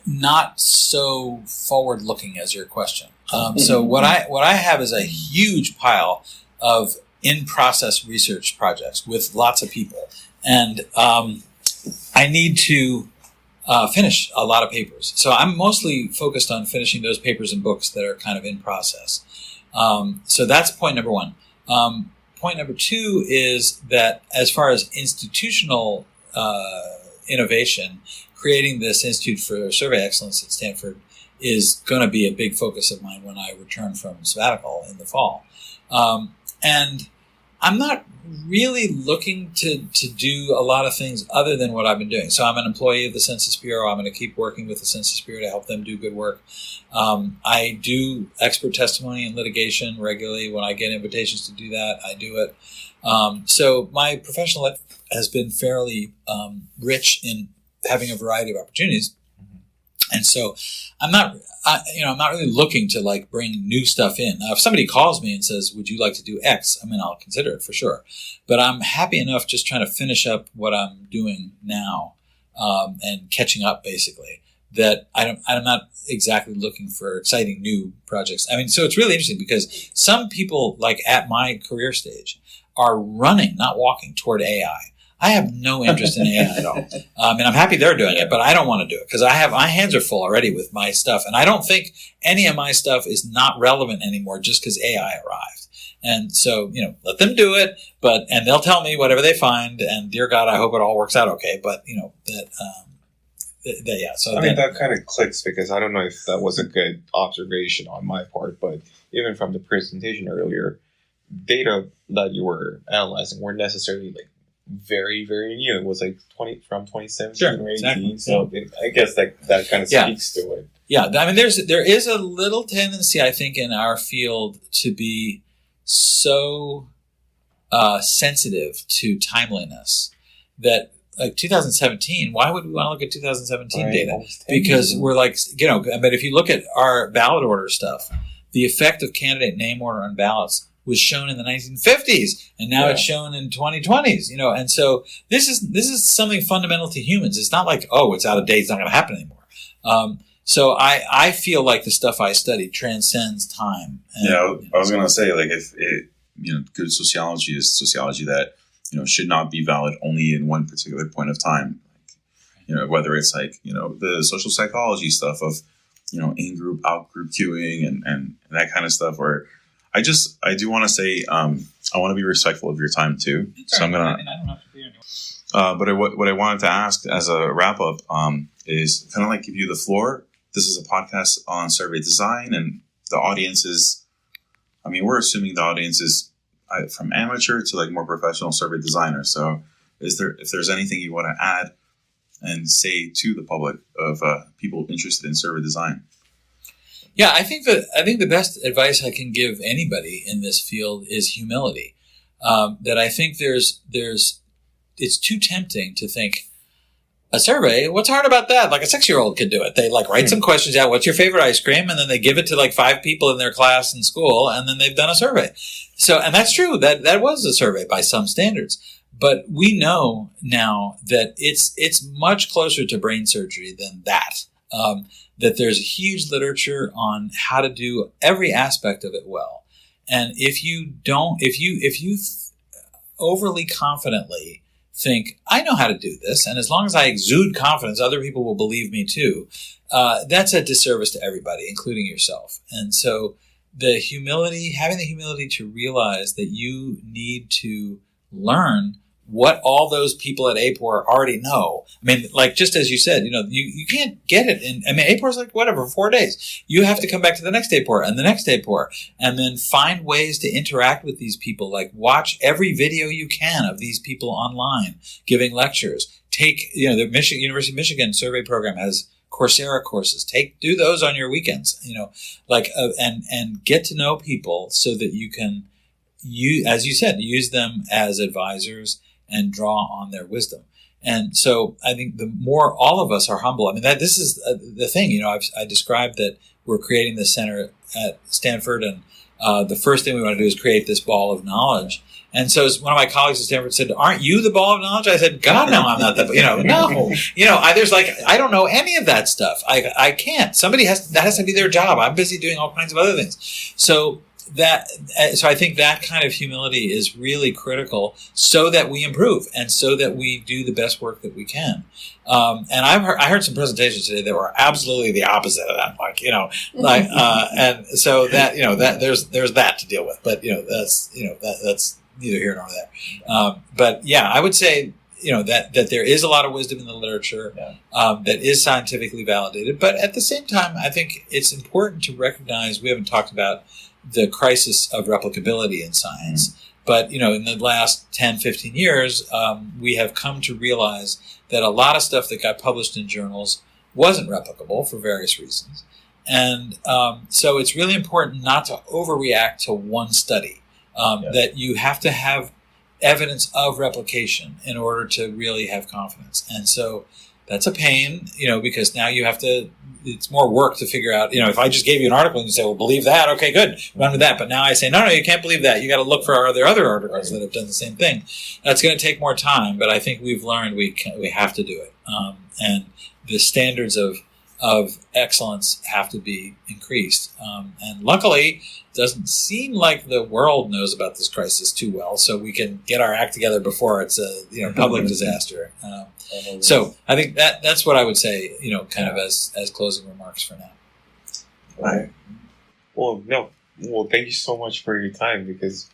not so forward-looking as your question. So what I have is a huge pile of in-process research projects with lots of people. And I need to finish a lot of papers. So I'm mostly focused on finishing those papers and books that are kind of in process. So that's point number one. Point number two is that as far as institutional innovation, creating this Institute for Survey Excellence at Stanford is going to be a big focus of mine when I return from sabbatical in the fall. And I'm not really looking to do a lot of things other than what I've been doing. So I'm an employee of the Census Bureau. I'm going to keep working with the Census Bureau to help them do good work. I do expert testimony and litigation regularly. When I get invitations to do that, I do it. So my professional life has been fairly rich in having a variety of opportunities. And so I'm not really looking to like bring new stuff in. Now, if somebody calls me and says, would you like to do X? I mean, I'll consider it for sure. But I'm happy enough just trying to finish up what I'm doing now, and catching up basically, that I'm not exactly looking for exciting new projects. I mean, so it's really interesting because some people like at my career stage are running, not walking toward AI. I have no interest in AI at all. And I'm happy they're doing it, but I don't want to do it because my hands are full already with my stuff. And I don't think any of my stuff is not relevant anymore just because AI arrived. And so, let them do it, and they'll tell me whatever they find. And dear God, I hope it all works out okay. But, yeah. So that kind of clicks because I don't know if that was a good observation on my part, but even from the presentation earlier, data that you were analyzing weren't necessarily like very, very new. It was like from 2017 or 18. Exactly. So I guess that kind of speaks to it. Yeah. I mean, there is a little tendency, I think, in our field to be so sensitive to timeliness that like 2017, why would we want to look at 2017 data? Because we're like, but if you look at our ballot order stuff, the effect of candidate name order on ballots was shown in the 1950s, and now it's shown in 2020s. And so this is something fundamental to humans. It's not like, it's out of date, it's not going to happen anymore. So I feel like the stuff I study transcends time. And, I was going to say, like, if good sociology is sociology that should not be valid only in one particular point of time. Like, whether it's like the social psychology stuff of in-group, out-group queuing and that kind of stuff, or I do want to say, I want to be respectful of your time too. So I'm gonna. I don't have to be anymore. But what I wanted to ask as a wrap up is kind of like give you the floor. This is a podcast on survey design, and the audience is. I mean, we're assuming the audience is from amateur to like more professional survey designers. So, if there's anything you want to add and say to the public of people interested in survey design? Yeah, I think the best advice I can give anybody in this field is humility. That I think it's too tempting to think a survey. What's hard about that? Like a 6-year-old could do it. They like write some questions out. What's your favorite ice cream? And then they give it to like 5 people in their class in school, and then they've done a survey. So, and that's true. That was a survey by some standards. But we know now that it's much closer to brain surgery than that. That there's a huge literature on how to do every aspect of it well. And if you overly confidently think, I know how to do this, and as long as I exude confidence, other people will believe me too, that's a disservice to everybody, including yourself. And so having the humility to realize that you need to learn what all those people at AAPOR already know. I mean, like, just as you said, you can't get it AAPOR is like, 4 days. You have to come back to the next AAPOR and the next AAPOR and then find ways to interact with these people. Like, watch every video you can of these people online giving lectures. Take, the University of Michigan survey program has Coursera courses. Do those on your weekends, and get to know people so that you can, as you said, use them as advisors and draw on their wisdom. And so I think the more all of us are humble, this is the thing, I described that we're creating this center at Stanford, and the first thing we want to do is create this ball of knowledge. And so one of my colleagues at Stanford said, aren't you the ball of knowledge? I said, God, no, I'm not no. I don't know any of that stuff. I can't. That has to be their job. I'm busy doing all kinds of other things. So so I think that kind of humility is really critical so that we improve and so that we do the best work that we can. And I heard some presentations today that were absolutely the opposite of that, and so that, that there's that to deal with, but, that's neither here nor there. But yeah, I would say, that there is a lot of wisdom in the literature, that is scientifically validated. But at the same time, I think it's important to recognize, we haven't talked about the crisis of replicability in science. Mm-hmm. But, in the last 10, 15 years, we have come to realize that a lot of stuff that got published in journals wasn't replicable for various reasons. And so it's really important not to overreact to one study, that you have to have evidence of replication in order to really have confidence. And so that's a pain, because now you have to, it's more work to figure out, if I just gave you an article and you say, well, believe that, okay, good, run with that. But now I say, no, you can't believe that. You got to look for other articles that have done the same thing. That's going to take more time, but I think we've learned we have to do it. And the standards of excellence have to be increased. And luckily, it doesn't seem like the world knows about this crisis too well, so we can get our act together before it's a public disaster. So I think that's what I would say, kind of as closing remarks for now. Right. Well, thank you so much for your time, because,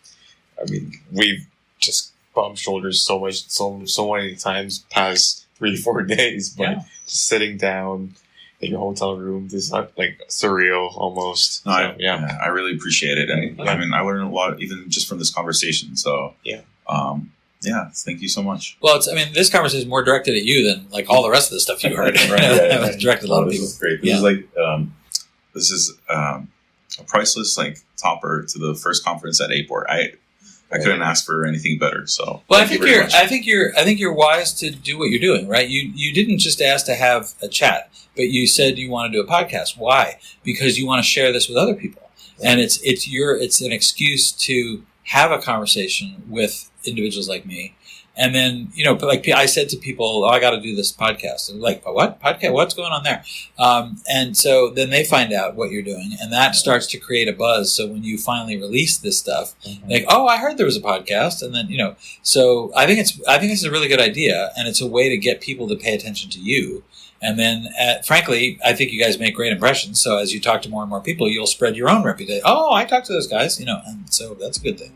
we've just bumped shoulders so many times past 3-4 days, but just sitting down in your hotel room, this is not like surreal almost. No, I really appreciate it. And I learned a lot even just from this conversation. So thank you so much. Well, this conversation is more directed at you than like all the rest of the stuff you heard. Right. Directed a lot of people. This is great. This is a priceless topper to the first conference at AAPOR. I couldn't ask for anything better. So, well, I think you're wise to do what you're doing, right? You didn't just ask to have a chat, but you said you want to do a podcast. Why? Because you want to share this with other people, and it's an excuse to have a conversation with individuals like me. And then, I said to people, I got to do this podcast. And they're like, what? Podcast? What's going on there? And so then they find out what you're doing, and that starts to create a buzz. So when you finally release this stuff, like, I heard there was a podcast. And then, so I think it's a really good idea, and it's a way to get people to pay attention to you. And then, frankly, I think you guys make great impressions. So as you talk to more and more people, you'll spread your own reputation. Oh, I talked to those guys, and so that's a good thing.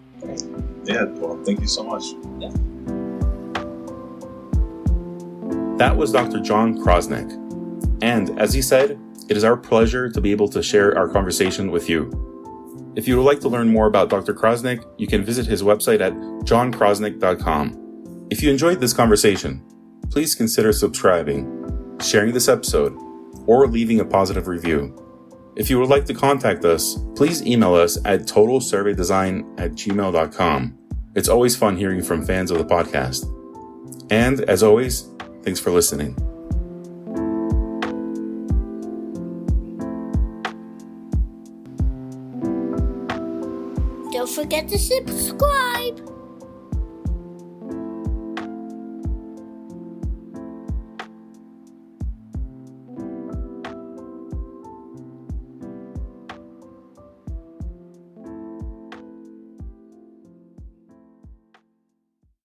Yeah. Well, thank you so much. Yeah. That was Dr. Jon Krosnick. And as he said, it is our pleasure to be able to share our conversation with you. If you would like to learn more about Dr. Krosnick, you can visit his website at jonkrosnick.com. If you enjoyed this conversation, please consider subscribing, sharing this episode, or leaving a positive review. If you would like to contact us, please email us at totalsurveydesign@gmail.com. It's always fun hearing from fans of the podcast. And as always, thanks for listening. Don't forget to subscribe.